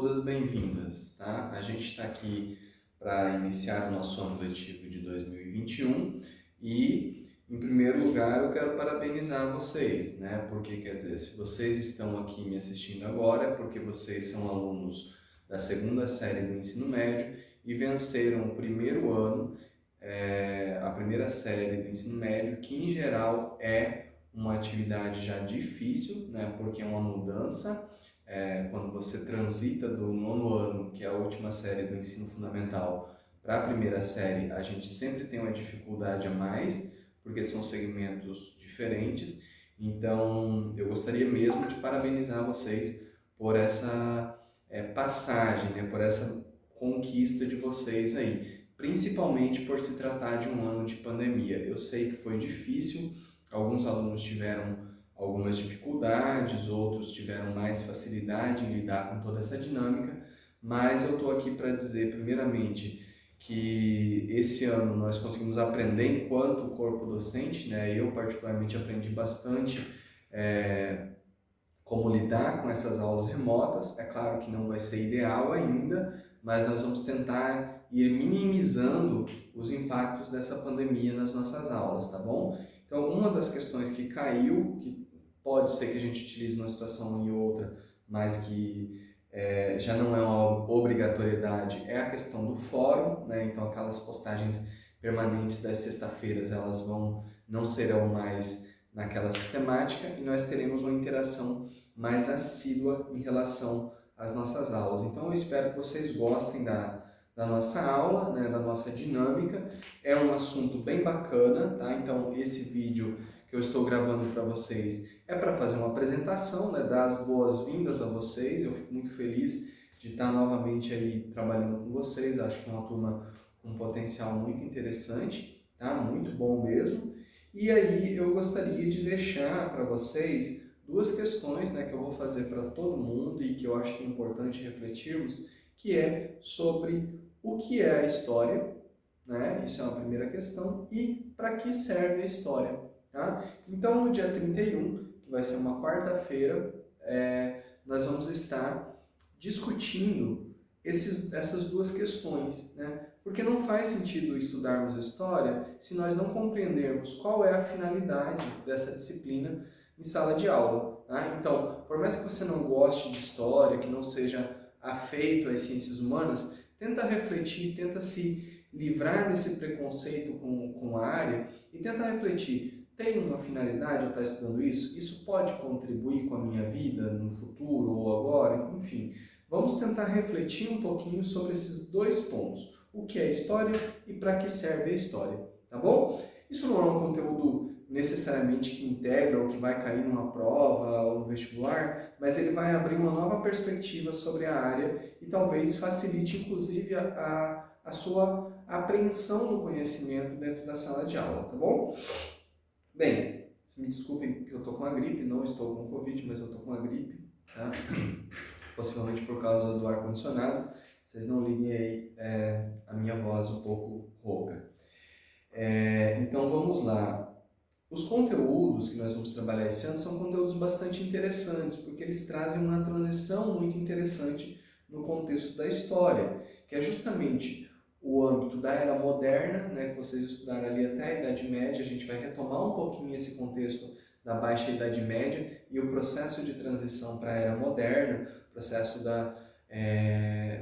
todas bem-vindas, tá? A gente está aqui para iniciar o nosso ano letivo de 2021 e, em primeiro lugar, eu quero parabenizar vocês, né? Porque, quer dizer, se vocês estão aqui me assistindo agora é porque vocês são alunos da segunda série do ensino médio e venceram o primeiro ano, a primeira série do ensino médio, que em geral é uma atividade já difícil, né? Porque é uma mudança. Quando você transita do nono ano, que é a última série do ensino fundamental, para a primeira série, a gente sempre tem uma dificuldade a mais, porque são segmentos diferentes. Então, eu gostaria mesmo de parabenizar vocês por essa passagem, né, por essa conquista de vocês aí, principalmente por se tratar de um ano de pandemia. Eu sei que foi difícil, alguns alunos tiveram algumas dificuldades, outros tiveram mais facilidade em lidar com toda essa dinâmica, mas eu estou aqui para dizer, primeiramente, que esse ano nós conseguimos aprender enquanto corpo docente, né? Eu particularmente aprendi bastante como lidar com essas aulas remotas. É claro que não vai ser ideal ainda, mas nós vamos tentar ir minimizando os impactos dessa pandemia nas nossas aulas, tá bom? Então, uma das questões que caiu, que pode ser que a gente utilize numa situação e outra, mas que já não é uma obrigatoriedade, é a questão do fórum, né? Então, aquelas postagens permanentes das sextas-feiras, elas não serão mais naquela sistemática e nós teremos uma interação mais assídua em relação às nossas aulas. Então, eu espero que vocês gostem da nossa aula, né, da nossa dinâmica. É um assunto bem bacana, tá? Então, esse vídeo que eu estou gravando para vocês é para fazer uma apresentação, né, dar as boas-vindas a vocês. Eu fico muito feliz de estar novamente aí trabalhando com vocês. Acho que é uma turma com um potencial muito interessante, tá? Muito bom mesmo. E aí eu gostaria de deixar para vocês duas questões, né, que eu vou fazer para todo mundo e que eu acho que é importante refletirmos, que é sobre o que é a história, né? Isso é uma primeira questão, e para que serve a história, tá? Então, no dia 31, que vai ser uma quarta-feira, nós vamos estar discutindo essas duas questões, né? Porque não faz sentido estudarmos história se nós não compreendermos qual é a finalidade dessa disciplina em sala de aula, tá? Então, por mais que você não goste de história, que não seja afeito às ciências humanas, tenta refletir, tenta se livrar desse preconceito com a área e tenta refletir, tem uma finalidade eu estar estudando isso? Isso pode contribuir com a minha vida no futuro ou agora? Enfim, vamos tentar refletir um pouquinho sobre esses dois pontos. O que é história e para que serve a história, tá bom? Isso não é um conteúdo necessariamente que integra ou que vai cair numa prova ou no vestibular, mas ele vai abrir uma nova perspectiva sobre a área e talvez facilite inclusive a sua apreensão do conhecimento dentro da sala de aula, tá bom? Bem, me desculpem porque eu estou com a gripe, não estou com Covid, mas eu estou com a gripe, tá? Possivelmente por causa do ar-condicionado. Vocês não liguem aí a minha voz um pouco rouca. Então vamos lá. Os conteúdos que nós vamos trabalhar esse ano são conteúdos bastante interessantes, porque eles trazem uma transição muito interessante no contexto da história, que é justamente o âmbito da Era Moderna, né, que vocês estudaram ali até a Idade Média. A gente vai retomar um pouquinho esse contexto da Baixa Idade Média e o processo de transição para a Era Moderna, processo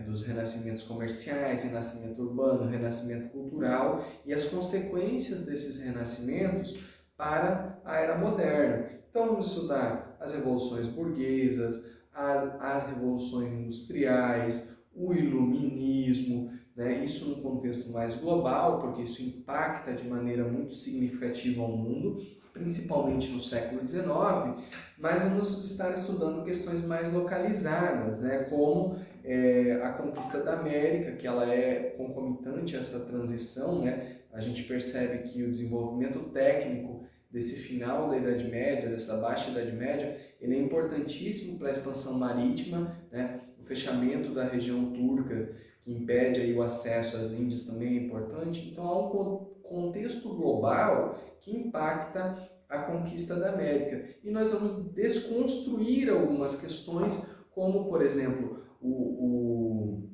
dos renascimentos comerciais, renascimento urbano, renascimento cultural e as consequências desses renascimentos para a Era Moderna. Então vamos estudar as revoluções burguesas, as revoluções industriais, o iluminismo, né? Isso num contexto mais global, porque isso impacta de maneira muito significativa ao mundo, principalmente no século XIX, mas vamos estar estudando questões mais localizadas, né? Como a conquista da América, que ela é concomitante a essa transição, né? A gente percebe que o desenvolvimento técnico desse final da Idade Média, dessa Baixa Idade Média, ele é importantíssimo para a expansão marítima, né? O fechamento da região turca, que impede aí o acesso às Índias, também é importante. Então há um contexto global que impacta a conquista da América. E nós vamos desconstruir algumas questões, como, por exemplo, o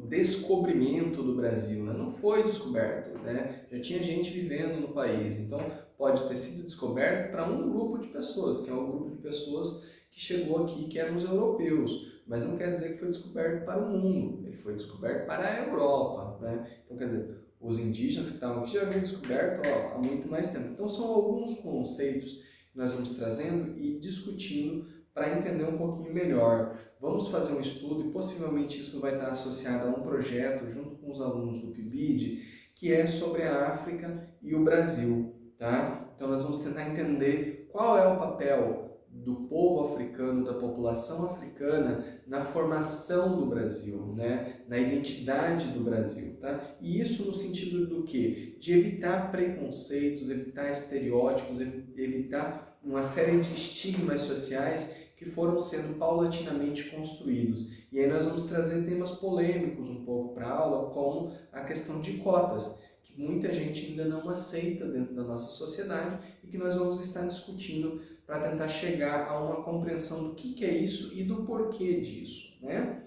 descobrimento do Brasil, né? Não foi descoberto, né? Já tinha gente vivendo no país, então pode ter sido descoberto para um grupo de pessoas, que é o grupo de pessoas que chegou aqui, que eram os europeus, mas não quer dizer que foi descoberto para o mundo, ele foi descoberto para a Europa, né? Então, quer dizer, os indígenas que estavam aqui já haviam descoberto há muito mais tempo. Então, são alguns conceitos que nós vamos trazendo e discutindo para entender um pouquinho melhor. Vamos fazer um estudo e possivelmente isso vai estar associado a um projeto junto com os alunos do PIBID, que é sobre a África e o Brasil, tá? Então nós vamos tentar entender qual é o papel do povo africano, da população africana na formação do Brasil, né? Na identidade do Brasil, tá? E isso no sentido do quê? De evitar preconceitos, evitar estereótipos, evitar uma série de estigmas sociais que foram sendo paulatinamente construídos. E aí nós vamos trazer temas polêmicos um pouco para a aula, como a questão de cotas, que muita gente ainda não aceita dentro da nossa sociedade e que nós vamos estar discutindo para tentar chegar a uma compreensão do que é isso e do porquê disso, né?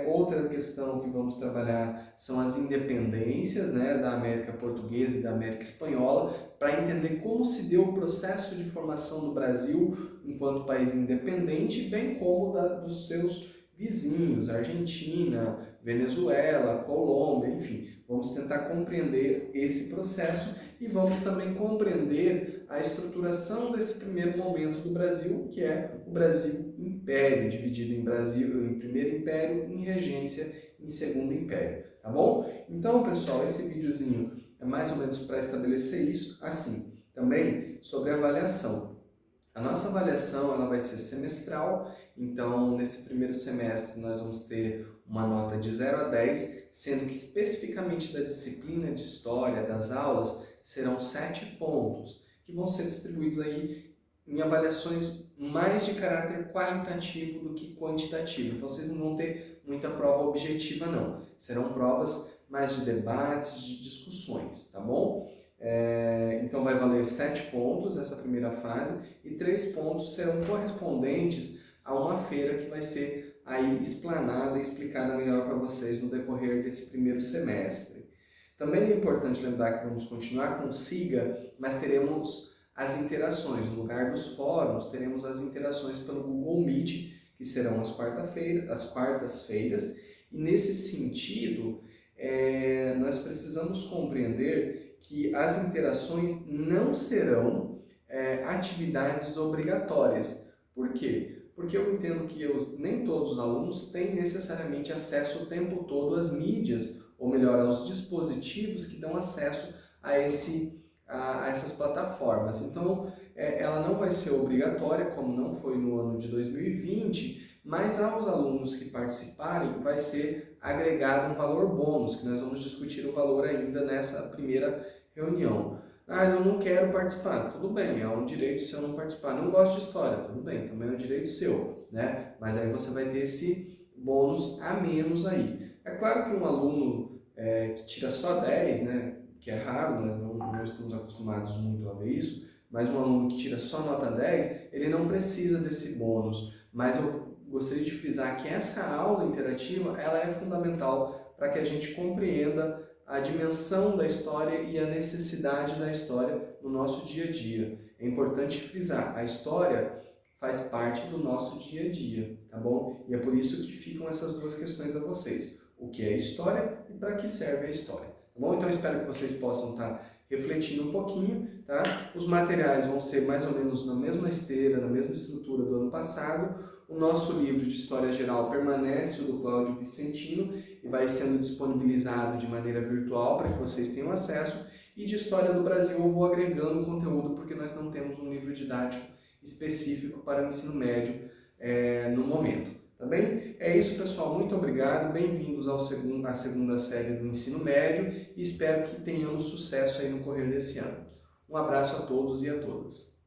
Outra questão que vamos trabalhar são as independências, né, da América Portuguesa e da América Espanhola, para entender como se deu o processo de formação do Brasil enquanto país independente, bem como dos seus vizinhos, Argentina, Venezuela, Colômbia, enfim. Vamos tentar compreender esse processo e vamos também compreender a estruturação desse primeiro momento do Brasil, que é o Brasil Império, dividido em Brasil, em primeiro império, em regência, em segundo império, tá bom? Então, pessoal, esse videozinho é mais ou menos para estabelecer isso. Assim, também sobre a avaliação. A nossa avaliação ela vai ser semestral, então nesse primeiro semestre nós vamos ter uma nota de 0 a 10, sendo que especificamente da disciplina de História, das aulas, serão 7 pontos, que vão ser distribuídos aí em avaliações mais de caráter qualitativo do que quantitativo. Então vocês não vão ter muita prova objetiva não, serão provas mais de debates, de discussões, tá bom? Então vai valer 7 pontos essa primeira fase e 3 pontos serão correspondentes a uma feira que vai ser aí explanada e explicada melhor para vocês no decorrer desse primeiro semestre. Também é importante lembrar que vamos continuar com o SIGA, mas teremos as interações. No lugar dos fóruns, teremos as interações pelo Google Meet, que serão as quartas-feiras, e nesse sentido, nós precisamos compreender que as interações não serão atividades obrigatórias. Por quê? Porque eu entendo que nem todos os alunos têm necessariamente acesso o tempo todo às mídias, ou melhor, aos dispositivos que dão acesso a essas plataformas. Então, ela não vai ser obrigatória, como não foi no ano de 2020, mas aos alunos que participarem vai ser agregado um valor bônus, que nós vamos discutir o valor ainda nessa primeira reunião. Eu não quero participar, tudo bem, é um direito seu não participar. Não gosto de história, tudo bem, também é um direito seu, né? Mas aí você vai ter esse bônus a menos aí. É claro que um aluno que tira só 10, né, que é raro, nós não estamos acostumados muito a ver isso, mas um aluno que tira só nota 10, ele não precisa desse bônus. Mas eu gostaria de frisar que essa aula interativa ela é fundamental para que a gente compreenda a dimensão da história e a necessidade da história no nosso dia a dia. É importante frisar, a história faz parte do nosso dia a dia, tá bom? E é por isso que ficam essas duas questões a vocês. O que é história e para que serve a história, tá bom? Então eu espero que vocês possam estar refletindo um pouquinho, tá? Os materiais vão ser mais ou menos na mesma esteira, na mesma estrutura do ano passado. O nosso livro de História Geral permanece, o do Cláudio Vicentino, e vai sendo disponibilizado de maneira virtual para que vocês tenham acesso. E de História do Brasil eu vou agregando conteúdo, porque nós não temos um livro didático específico para o ensino médio no momento. Tá bem? É isso, pessoal. Muito obrigado. Bem-vindos à segunda série do ensino médio e espero que tenhamos sucesso aí no correr desse ano. Um abraço a todos e a todas.